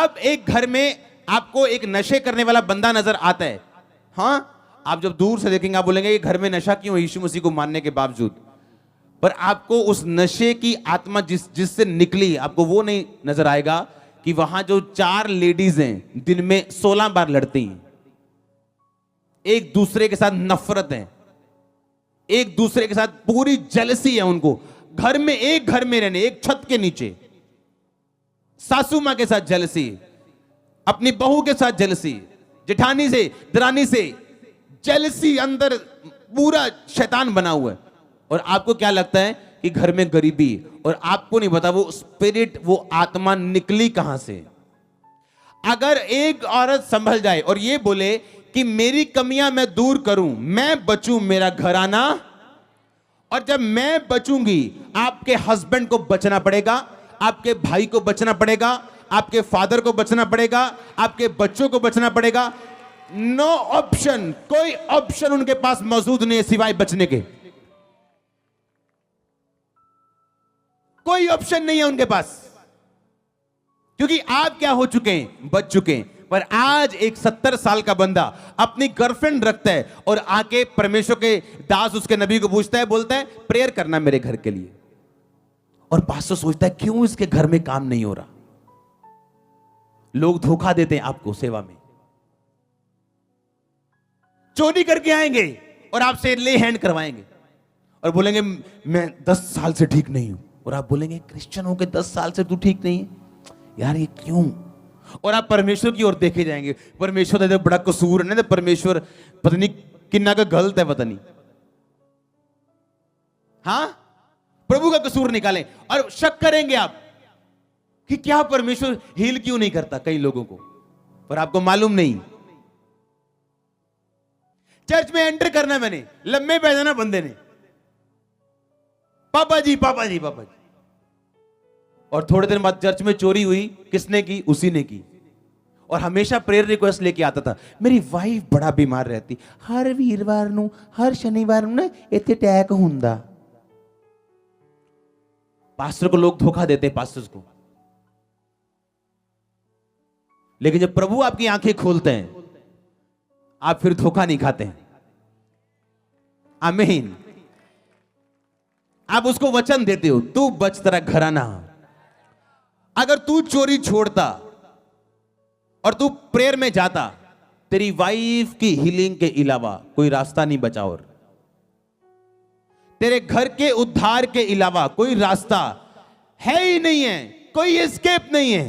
अब एक घर में आपको एक नशे करने वाला बंदा नजर आता है, हाँ, आप जब दूर से देखेंगे आप बोलेंगे ये घर में नशा क्यों, यीशु मसीह को मानने के बावजूद। पर आपको उस नशे की आत्मा जिससे निकली, आपको वो नहीं नजर आएगा कि वहां जो 4 लेडीज हैं दिन में 16 बार लड़ती हैं, एक दूसरे के साथ नफरत है, एक दूसरे के साथ पूरी जेलसी है उनको। घर में, एक घर में रहने, एक छत के नीचे, सासू मां के साथ जेलसी, अपनी बहू के साथ जेलसी, जेठानी से, दरानी से जेलसी, अंदर पूरा शैतान बना हुआ है। और आपको क्या लगता है कि घर में गरीबी, और आपको नहीं पता वो स्पिरिट, वो आत्मा निकली कहां से। अगर एक औरत संभल जाए और ये बोले कि मेरी कमियां मैं दूर करूं, मैं बचूं, मेरा घराना, और जब मैं बचूंगी आपके हस्बैंड को बचना पड़ेगा, आपके भाई को बचना पड़ेगा, आपके फादर को बचना पड़ेगा, आपके बच्चों को बचना पड़ेगा। नो ऑप्शन, कोई ऑप्शन उनके पास मौजूद नहीं है सिवाय बचने के। कोई ऑप्शन नहीं है उनके पास, क्योंकि आप क्या हो चुके हैं, बच चुके हैं। पर आज एक 70 साल का बंदा अपनी गर्लफ्रेंड रखता है और आके परमेश्वर के दास उसके नबी को पूछता है, बोलता है प्रेयर करना मेरे घर के लिए। और पास्टर सोचता है क्यों इसके घर में काम नहीं हो रहा। लोग धोखा देते हैं आपको सेवा में, चोरी करके आएंगे और आपसे ले हैंड करवाएंगे और बोलेंगे मैं 10 साल से ठीक नहीं हूं। और आप बोलेंगे क्रिश्चियन होकर 10 साल से तू ठीक नहीं है यार, ये क्यों। और आप परमेश्वर की ओर देखे जाएंगे, परमेश्वर तो बड़ा कसूर है ना, परमेश्वर पता नहीं किन्ना का गलत है, पता नहीं, हाँ, प्रभु का कसूर निकालें। और शक करेंगे आप कि क्या परमेश्वर हील क्यों नहीं करता कई लोगों को, पर आपको मालूम नहीं। चर्च में एंटर करना, मैंने लम्बे पैजाना बंदे ने, पापा जी पापा जी पापा जी, और थोड़े दिन बाद चर्च में चोरी हुई, किसने की, उसी ने की। और हमेशा प्रेयर रिक्वेस्ट लेके आता था, मेरी वाइफ बड़ा बीमार रहती, हर वीरवार नू, हर शनिवार नू ना इत्थे अटैक हुंदा। पास्टर को लोग धोखा देते हैं, पास्टर्स को। लेकिन जब प्रभु आपकी आंखें खोलते हैं, आप फिर धोखा नहीं खाते हैं। आमीन। आप उसको वचन देते हो, तू बच, तेरा घराना। अगर तू चोरी छोड़ता और तू प्रेयर में जाता, तेरी वाइफ की हीलिंग के अलावा कोई रास्ता नहीं बचा, और तेरे घर के उद्धार के अलावा कोई रास्ता है ही नहीं है, कोई एस्केप नहीं है,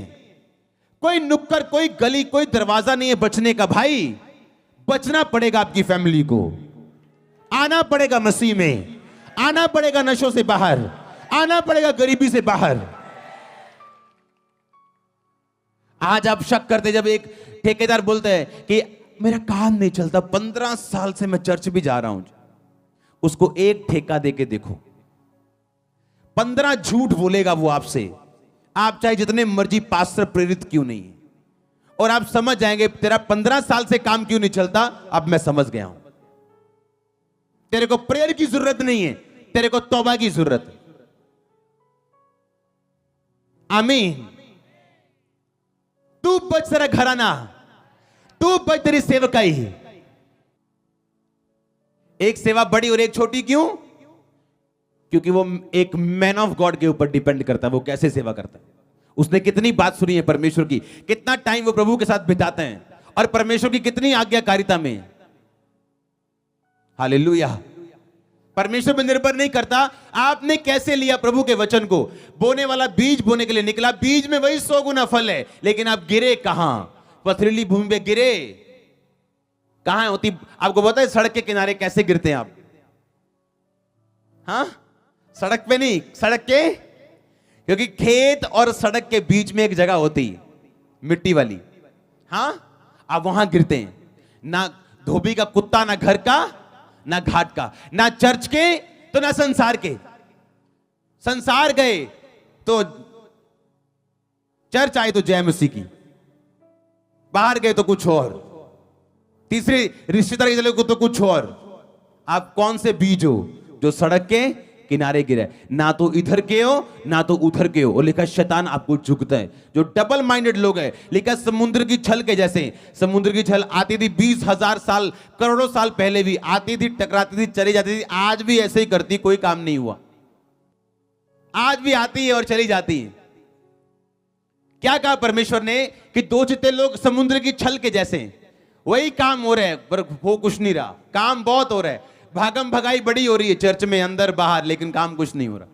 कोई नुक्कड़, कोई गली, कोई दरवाजा नहीं है बचने का। भाई बचना पड़ेगा, आपकी फैमिली को आना पड़ेगा, मसीह में आना पड़ेगा, नशों से बाहर आना पड़ेगा, गरीबी से बाहर। आज आप शक करते जब एक ठेकेदार बोलता है कि मेरा काम नहीं चलता, 15 साल से मैं चर्च भी जा रहा हूं, उसको एक ठेका देके देखो, 15 झूठ बोलेगा वो आपसे, आप चाहे जितने मर्जी पास्टर प्रेरित क्यों नहीं है, और आप समझ जाएंगे तेरा 15 साल से काम क्यों नहीं चलता। अब मैं समझ गया हूं, तेरे को प्रेयर की जरूरत नहीं है, तेरे को तौबा की जरूरत है। आमीन। तू बच, तेरा घराना, तू बच, तेरी सेवकाई। एक सेवा बड़ी और एक छोटी क्यों? क्योंकि वो एक मैन ऑफ गॉड के ऊपर डिपेंड करता है, वो कैसे सेवा करता है, उसने कितनी बात सुनी है परमेश्वर की, कितना टाइम वो प्रभु के साथ बिताते हैं, और परमेश्वर की कितनी आज्ञाकारिता में। हालेलुया। परमेश्वर पर निर्भर नहीं करता आपने कैसे लिया प्रभु के वचन को। बोने वाला बीज बोने के लिए निकला, बीज में वही 100 गुना फल है, लेकिन आप गिरे कहां? पथरीली भूमि पे गिरे। कहां होती आपको पता है सड़क के किनारे कैसे गिरते हैं आप? हाँ, सड़क पे नहीं, सड़क के, क्योंकि खेत और सड़क के बीच में एक जगह होती है मिट्टी वाली, हाँ, आप वहां गिरते हैं। ना धोबी का कुत्ता, ना घर का, ना घाट का, ना चर्च के तो ना संसार के। संसार गए तो चर्च आई तो जय मसीह की, बाहर गए तो कुछ और, तीसरी रिश्तेदारी चले को तो कुछ और। आप कौन से बीज हो? जो सड़क के किनारे गिरे, ना तो इधर के हो ना तो उधर के हो। और लिखा शैतान आपको झुकता है। जो डबल माइंडेड लोग हैं, लिखा समुद्र की छल के जैसे। समुद्र की छल आती थी 20,000 साल करोड़ों साल पहले भी आती थी, टकराती थी, चली जाती थी, आज भी ऐसे ही करती, कोई काम नहीं हुआ। आज भी आती है और चली जाती है। क्या कहा परमेश्वर ने कि दो चित्ते लोग समुद्र की छल के जैसे। वही काम हो रहा है पर हो कुछ नहीं रहा। काम बहुत हो रहा है, भागम भगाई बड़ी हो रही है चर्च में अंदर बाहर, लेकिन काम कुछ नहीं हो रहा।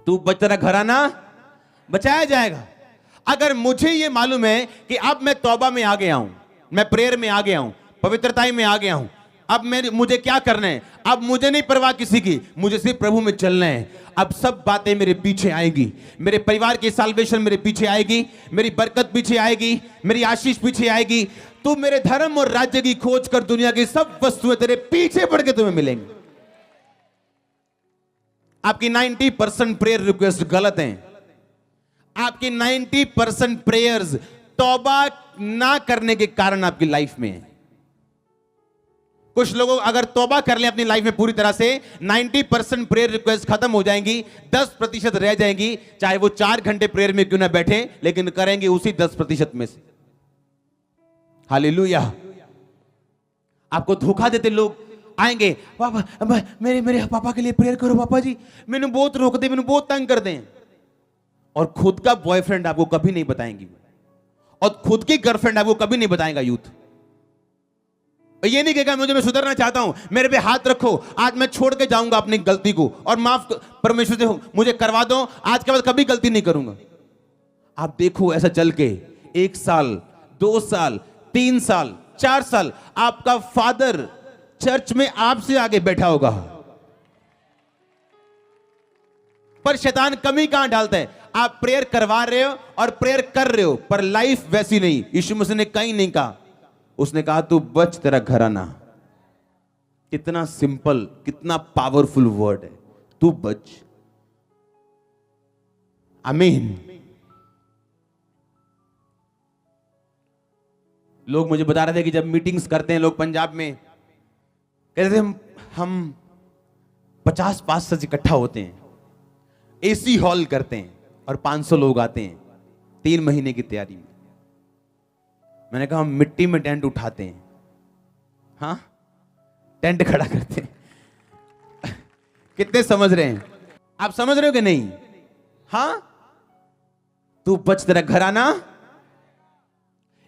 तू बच, तेरा घराना बचाया जाएगा। अगर मुझे यह मालूम है कि अब मैं तौबा में आ गया हूं, मैं प्रेयर में आ गया हूं, पवित्रता में आ गया हूं, अब मुझे क्या करना है, अब मुझे नहीं परवाह किसी की, मुझे सिर्फ प्रभु में चलना है। अब सब बातें मेरे पीछे आएगी, मेरे परिवार की साल्वेशन मेरे पीछे आएगी, मेरी बरकत पीछे आएगी, मेरी आशीष पीछे आएगी। तू मेरे धर्म और राज्य की खोज कर, दुनिया की सब वस्तुएं तेरे पीछे पड़ के तुम्हें मिलेंगी। आपकी 90% प्रेयर रिक्वेस्ट गलत हैं। आपकी 90% प्रेयर्स तौबा ना करने के कारण आपकी लाइफ में है। कुछ लोगों अगर तौबा कर ले अपनी लाइफ में पूरी तरह से, 90% प्रेयर रिक्वेस्ट खत्म हो जाएंगी, 10% रह जाएंगी। चाहे वो 4 घंटे प्रेयर में क्यों ना बैठे, लेकिन करेंगे उसी 10% में से। हालेलुया। आपको धोखा देते लोग आएंगे, पापा मेरे पापा के लिए प्रेयर करो, पापा जी मैंने बहुत रोक दे, मैंने बहुत तंग कर दें। और खुद का बॉयफ्रेंड आपको कभी नहीं बताएंगी, और खुद की गर्लफ्रेंड आपको कभी नहीं बताएगा। यूथ ये नहीं कहेगा मुझे, मैं सुधरना चाहता हूं, मेरे पे हाथ रखो, आज मैं छोड़ के जाऊंगा अपनी गलती को और माफ परमेश्वर से मुझे करवा दो, आज के बाद कभी गलती नहीं करूंगा। आप देखो ऐसा चल के 1 साल 2 साल 3 साल 4 साल आपका फादर चर्च में आपसे आगे बैठा होगा, पर शैतान कमी कहां डालता है, आप प्रेयर करवा रहे हो और प्रेयर कर रहे हो, पर लाइफ वैसी नहीं। यीशु मसीह ने कहीं नहीं कहा, उसने कहा तू बच, तेरा घराना। कितना सिंपल, कितना पावरफुल वर्ड है, तू बच। आमीन। लोग मुझे बता रहे थे कि जब मीटिंग्स करते हैं लोग पंजाब में, कहते थे हम 50 पास्टर्स इकट्ठा होते हैं, एसी हॉल करते हैं और 500 लोग आते हैं 3 महीने की तैयारी में। मैंने कहा हम मिट्टी में टेंट उठाते हैं, हाँ टेंट खड़ा करते हैं। कितने समझ रहे हैं? आप समझ रहे हो कि नहीं? हाँ, तू बच, तेरा घराना।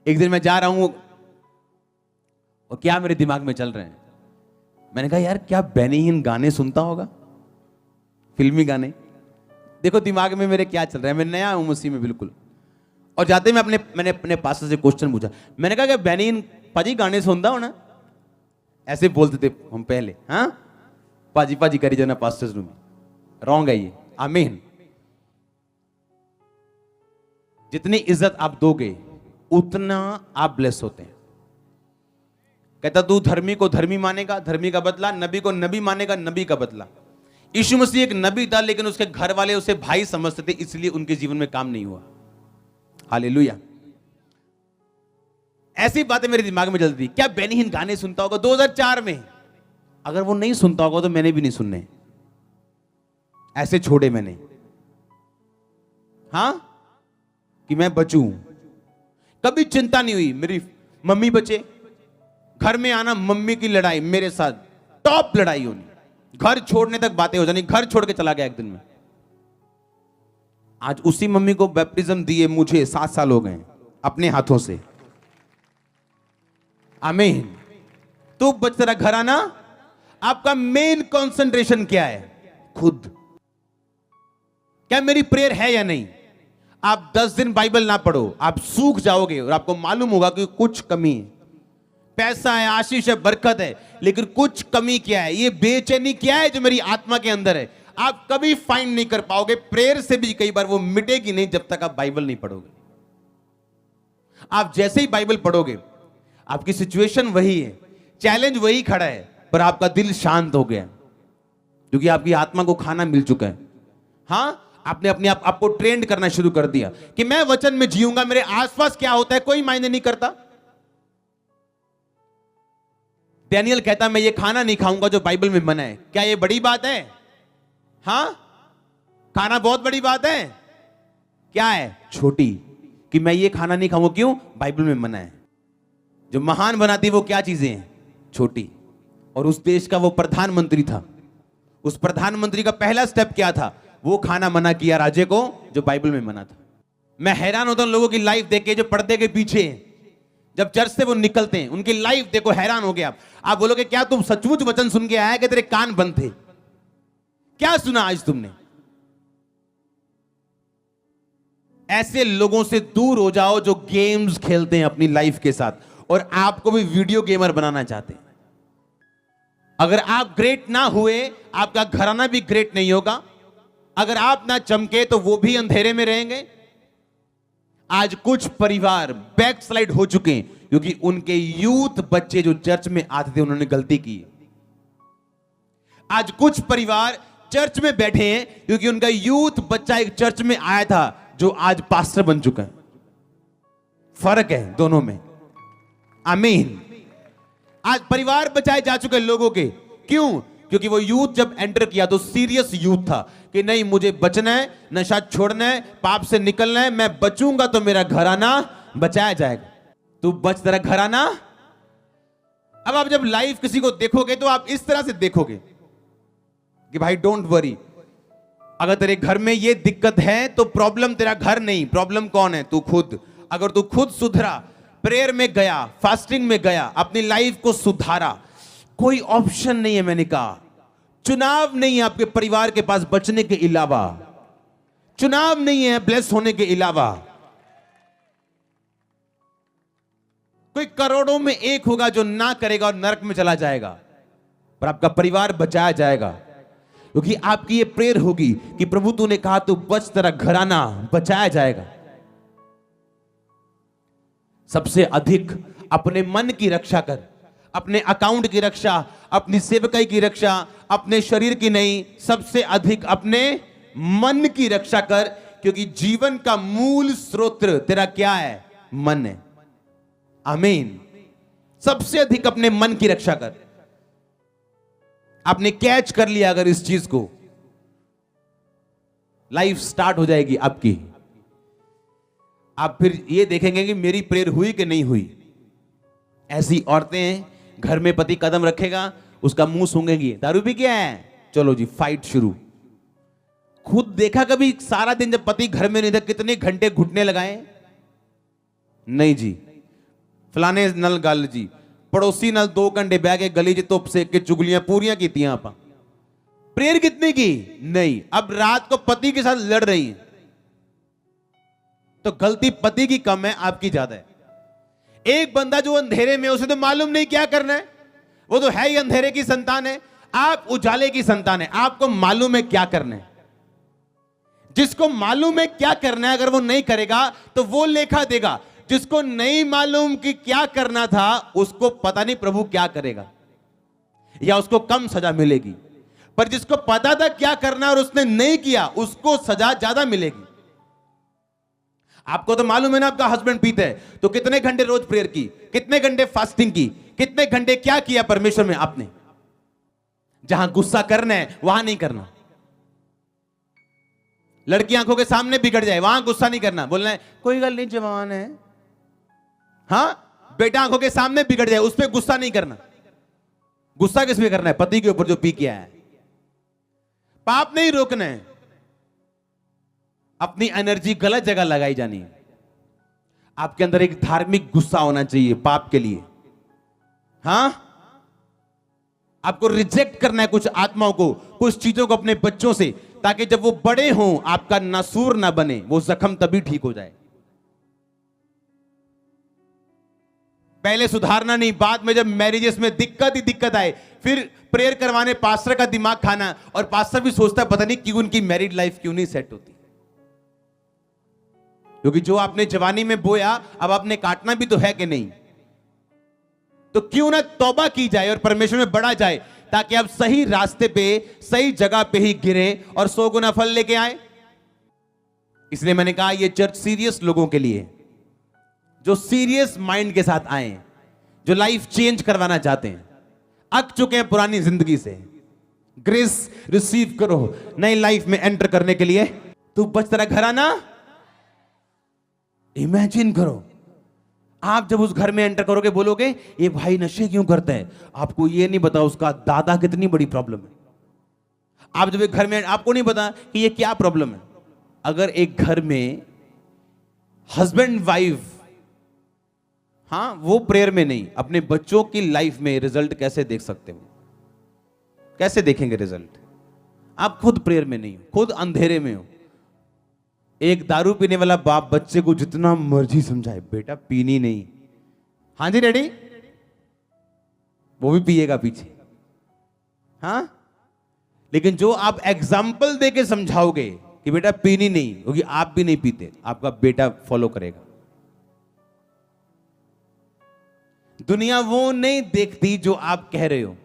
एक दिन मैं जा रहा हूं और क्या मेरे दिमाग में चल रहे हैं, मैंने कहा यार क्या बेनी हिन गाने सुनता होगा, फिल्मी गाने। देखो दिमाग में मेरे क्या चल रहा है, मैं नया हूं मसीह में बिल्कुल। और जाते मैंने अपने पास्टर से क्वेश्चन पूछा, मैंने कहा कि बेनी हिन पाजी गाने सुनता हो ना? ऐसे बोलते थे हम पहले, हाँ पाजी पाजी करी जाना पास्टर्स रूम। रॉन्ग है ये। आमीन। जितनी इज्जत आप दोगे उतना आप ब्लेस होते हैं। कहता तू धर्मी को धर्मी मानेगा, धर्मी का बदला, नबी को नबी मानेगा, नबी का बदला। यीशु मसीह एक नबी था, लेकिन उसके घर वाले उसे भाई समझते थे, इसलिए उनके जीवन में काम नहीं हुआ। हालेलुया। ऐसी बातें मेरे दिमाग में चलती थी। क्या बेनी हिन गाने सुनता होगा 2004 में? अगर वो नहीं सुनता होगा तो मैंने भी नहीं सुनने, ऐसे छोड़े मैंने, हाँ, कि मैं बचूं। कभी चिंता नहीं हुई। मेरी मम्मी बचे, घर में आना, मम्मी की लड़ाई मेरे साथ, टॉप लड़ाई होनी, घर छोड़ने तक बातें हो जानी, घर छोड़ के चला गया एक दिन में। आज उसी मम्मी को बैप्टिज्म दिए मुझे 7 साल हो गए अपने हाथों से। आमीन। तो बच, तेरा घराना। आपका मेन कंसंट्रेशन क्या है? खुद। क्या मेरी प्रेयर है या नहीं? आप 10 दिन बाइबल ना पढ़ो, आप सूख जाओगे और आपको मालूम होगा कि कुछ कमी है। पैसा है, आशीष है, बरकत है, लेकिन कुछ कमी क्या है, ये बेचैनी क्या है जो मेरी आत्मा के अंदर है, आप कभी फाइंड नहीं कर पाओगे। प्रेयर से भी कई बार वो मिटेगी नहीं जब तक आप बाइबल नहीं पढ़ोगे। आप जैसे ही बाइबल पढ़ोगे, आपकी सिचुएशन वही है, चैलेंज वही खड़ा है, पर आपका दिल शांत हो गया, क्योंकि आपकी आत्मा को खाना मिल चुका है। हाँ, आपने अपने आपको ट्रेंड करना शुरू कर दिया कि मैं वचन में जीऊंगा, मेरे आसपास क्या होता है कोई मायने नहीं करता। डैनियल कहता मैं ये खाना नहीं खाऊंगा जो बाइबल में मना है। क्या ये बड़ी बात है? हां, खाना बहुत बड़ी बात है। क्या है? छोटी, कि मैं ये खाना नहीं खाऊंगा, क्यों? बाइबल में मना है। जो महान बनाती वो क्या चीजें हैं? छोटी। और उस देश का वो प्रधानमंत्री था, उस प्रधानमंत्री का पहला स्टेप क्या था? वो खाना मना किया राजे को जो बाइबल में मना था। मैं हैरान होता हूं लोगों की लाइफ देख के, जो पर्दे के पीछे हैं, जब चर्च से वो निकलते हैं, उनकी लाइफ देखो, हैरान हो गया। आप बोलोगे क्या तुम सचमुच वचन सुन के आया कि तेरे कान बंद थे? क्या सुना आज तुमने? ऐसे लोगों से दूर हो जाओ जो गेम्स खेलते हैं अपनी लाइफ के साथ और आपको भी वीडियो गेमर बनाना चाहते हैं। अगर आप ग्रेट ना हुए, आपका घराना भी ग्रेट नहीं होगा। अगर आप ना चमके तो वो भी अंधेरे में रहेंगे। आज कुछ परिवार बैकस्लाइड हो चुके हैं क्योंकि उनके यूथ बच्चे जो चर्च में आते थे उन्होंने गलती की। आज कुछ परिवार चर्च में बैठे हैं क्योंकि उनका यूथ बच्चा एक चर्च में आया था जो आज पास्टर बन चुका है। फर्क है दोनों में। आमीन। आज परिवार बचाए जा चुके लोगों के, क्यों? क्योंकि वो यूथ जब एंटर किया तो सीरियस यूथ था कि नहीं, मुझे बचना है, नशा छोड़ना है, पाप से निकलना है, मैं बचूंगा तो मेरा घराना बचाया जाएगा। तू बच, तेरा घराना। अब आप जब लाइफ किसी को देखोगे तो आप इस तरह से देखोगे कि भाई डोंट वरी, अगर तेरे घर में ये दिक्कत है तो प्रॉब्लम तेरा घर नहीं, प्रॉब्लम कौन है? तू खुद। अगर तू खुद सुधरा, प्रेयर में गया, फास्टिंग में गया, अपनी लाइफ को सुधारा, कोई ऑप्शन नहीं है। मैंने कहा चुनाव नहीं है आपके परिवार के पास बचने के अलावा, चुनाव नहीं है ब्लेस होने के अलावा। कोई करोड़ों में एक होगा जो ना करेगा और नरक में चला जाएगा, पर आपका परिवार बचाया जाएगा क्योंकि आपकी ये प्रेयर होगी कि प्रभु तूने कहा तू बच, तेरा घराना बचाया जाएगा। सबसे अधिक अपने मन की रक्षा कर, अपने अकाउंट की रक्षा, अपनी सेवकाई की रक्षा, अपने शरीर की नहीं, सबसे अधिक अपने मन की रक्षा कर, क्योंकि जीवन का मूल स्रोत तेरा क्या है? मन है। आमीन। सबसे अधिक अपने मन की रक्षा कर। आपने कैच कर लिया अगर इस चीज को, लाइफ स्टार्ट हो जाएगी आपकी। आप फिर ये देखेंगे कि मेरी प्रेयर हुई कि नहीं हुई। ऐसी औरतें हैं, घर में पति कदम रखेगा, उसका मुंह सूंघेगी, दारू भी क्या है, चलो जी फाइट शुरू। खुद देखा कभी सारा दिन जब पति घर में नहीं था कितने घंटे घुटने लगाए? नहीं जी, फलाने नल गल जी, पड़ोसी नल 2 घंटे बह के गली च धुप सेक के चुगलियां पूरियां कीतियां आप। प्रेयर कितनी की? नहीं। अब रात को पति के साथ लड़ रही है तो गलती पति की कम है, आपकी ज्यादा है। एक बंदा जो अंधेरे में, उसे तो मालूम नहीं क्या करना है, वो तो है ही अंधेरे की संतान है। आप उजाले की संतान है, आपको मालूम है क्या करना है। जिसको मालूम है क्या करना है, अगर वो नहीं करेगा तो वो लेखा देगा। जिसको नहीं मालूम कि क्या करना था, उसको पता नहीं प्रभु क्या करेगा, या उसको कम सजा मिलेगी। पर जिसको पता था क्या करना और उसने नहीं किया, उसको सजा ज्यादा मिलेगी। आपको तो मालूम है ना, आपका हस्बैंड पीता है तो कितने घंटे रोज प्रेयर की, कितने घंटे फास्टिंग की, कितने घंटे क्या किया परमेश्वर में आपने। जहां गुस्सा करना है वहां नहीं करना। लड़की आंखों के सामने बिगड़ जाए वहां गुस्सा नहीं करना, बोलना है कोई गल नहीं जवान है। हां, बेटा आंखों के सामने बिगड़ जाए उस पर गुस्सा नहीं करना। गुस्सा किस पे करना है? पति के ऊपर जो पी किया है। पाप नहीं रोकना है, अपनी एनर्जी गलत जगह लगाई जानी है। आपके अंदर एक धार्मिक गुस्सा होना चाहिए पाप के लिए। हां, आपको रिजेक्ट करना है कुछ आत्माओं को, कुछ चीजों को अपने बच्चों से, ताकि जब वो बड़े हों आपका नासूर ना बने, वो जख्म तभी ठीक हो जाए। पहले सुधारना नहीं, बाद में जब मैरिजेस में दिक्कत ही दिक्कत आए, फिर प्रेयर करवाने पास्टर का दिमाग खाना, और पास्टर भी सोचता है पता नहीं क्यों उनकी मैरिड लाइफ क्यों नहीं सेट होती। क्योंकि जो आपने जवानी में बोया अब आपने काटना भी तो है कि नहीं। तो क्यों ना तौबा की जाए और परमेश्वर में बढ़ा जाए, ताकि आप सही रास्ते पे, सही जगह पे ही गिरे और 100 गुना फल लेके आए। इसलिए मैंने कहा ये चर्च सीरियस लोगों के लिए, जो सीरियस माइंड के साथ आए, जो लाइफ चेंज करवाना चाहते हैं। अक चुके हैं पुरानी जिंदगी से, ग्रेस रिसीव करो नई लाइफ में एंटर करने के लिए। तू बच तेरा घर आना। इमेजिन करो, आप जब उस घर में एंटर करोगे बोलोगे ये भाई नशे क्यों करता है, आपको ये नहीं पता उसका दादा कितनी बड़ी प्रॉब्लम है। आप जब एक घर में, आपको नहीं पता कि ये क्या प्रॉब्लम है। अगर एक घर में हस्बैंड वाइफ, हाँ वो प्रेयर में नहीं, अपने बच्चों की लाइफ में रिजल्ट कैसे देख सकते हो, कैसे देखेंगे रिजल्ट? आप खुद प्रेयर में नहीं हो, खुद अंधेरे में हो। एक दारू पीने वाला बाप बच्चे को जितना मर्जी समझाए, बेटा पीनी नहीं, हाँ जी डैडी, वो भी पिएगा पीछे, हाँ। लेकिन जो आप एग्जाम्पल देके समझाओगे कि बेटा पीनी नहीं, क्योंकि आप भी नहीं पीते, आपका बेटा फॉलो करेगा। दुनिया वो नहीं देखती जो आप कह रहे हो,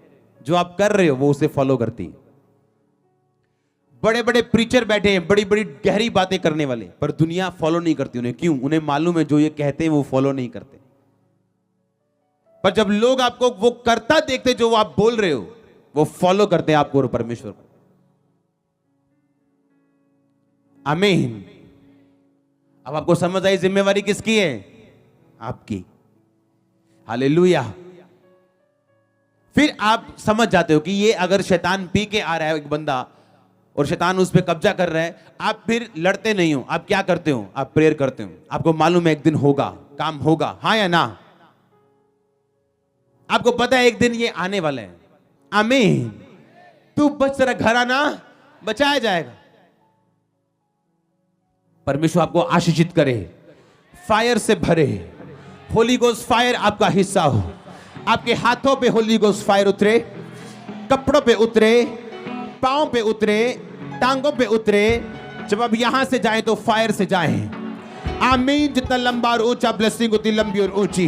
जो आप कर रहे हो वो उसे फॉलो करती है। बड़े बड़े प्रीचर बैठे हैं, बड़ी बड़ी गहरी बातें करने वाले, पर दुनिया फॉलो नहीं करती उन्हें। क्यों? उन्हें मालूम है जो ये कहते हैं वो फॉलो नहीं करते। पर जब लोग आपको वो करता देखते जो आप बोल रहे हो, वो फॉलो करते हैं आपको और परमेश्वर को। आमीन। अब आपको समझ आई जिम्मेवारी किसकी है? आपकी। हालेलुया। फिर आप समझ जाते हो कि ये अगर शैतान पी के आ रहा है एक बंदा और शैतान उस पर कब्जा कर रहा है, आप फिर लड़ते नहीं हो, आप क्या करते हो? आप प्रेयर करते हो। आपको मालूम है एक दिन होगा, काम होगा, हाँ या ना? आपको पता है एक दिन ये आने वाला है। आमीन। तू बच, तेरा घर आना बचाया जाएगा। परमेश्वर आपको आशीषित करे, फायर से भरे, होली गोस्ट फायर आपका हिस्सा हो। आपके हाथों पे होली गोस्ट फायर उतरे, कपड़ों पे उतरे, पांव पे उतरे, टांगों पे उतरे। जब आप यहां से जाएं तो फायर से जाएं। आमीन। जितना लंबा और ऊंचा ब्लेसिंग उतनी लंबी और ऊंची।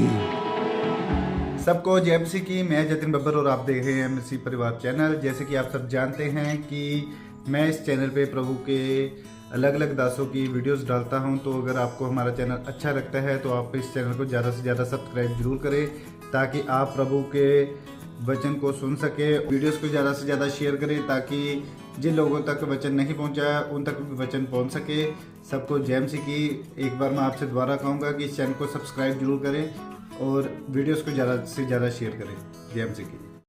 सबको जय मसीह की। मैं जतिन बब्बर और आप देख रहे हैं मसीह परिवार चैनल। जैसे कि आप सब जानते हैं कि मैं इस चैनल पे प्रभु के अलग अलग दासों की वीडियोस डालता हूं, तो अगर आपको हमारा चैनल अच्छा लगता है तो आप इस चैनल को ज़्यादा से ज़्यादा सब्सक्राइब जरूर करें, ताकि आप प्रभु के वचन को सुन सके। वीडियोस को ज़्यादा से ज़्यादा शेयर करें ताकि जिन लोगों तक वचन नहीं पहुंचा उन तक भी वचन पहुंच सके। सबको जय मसीह की। एक बार मैं आपसे दोबारा कहूँगा कि इस चैनल को सब्सक्राइब जरूर करें और वीडियोस को ज़्यादा से ज़्यादा शेयर करें। जय मसीह की।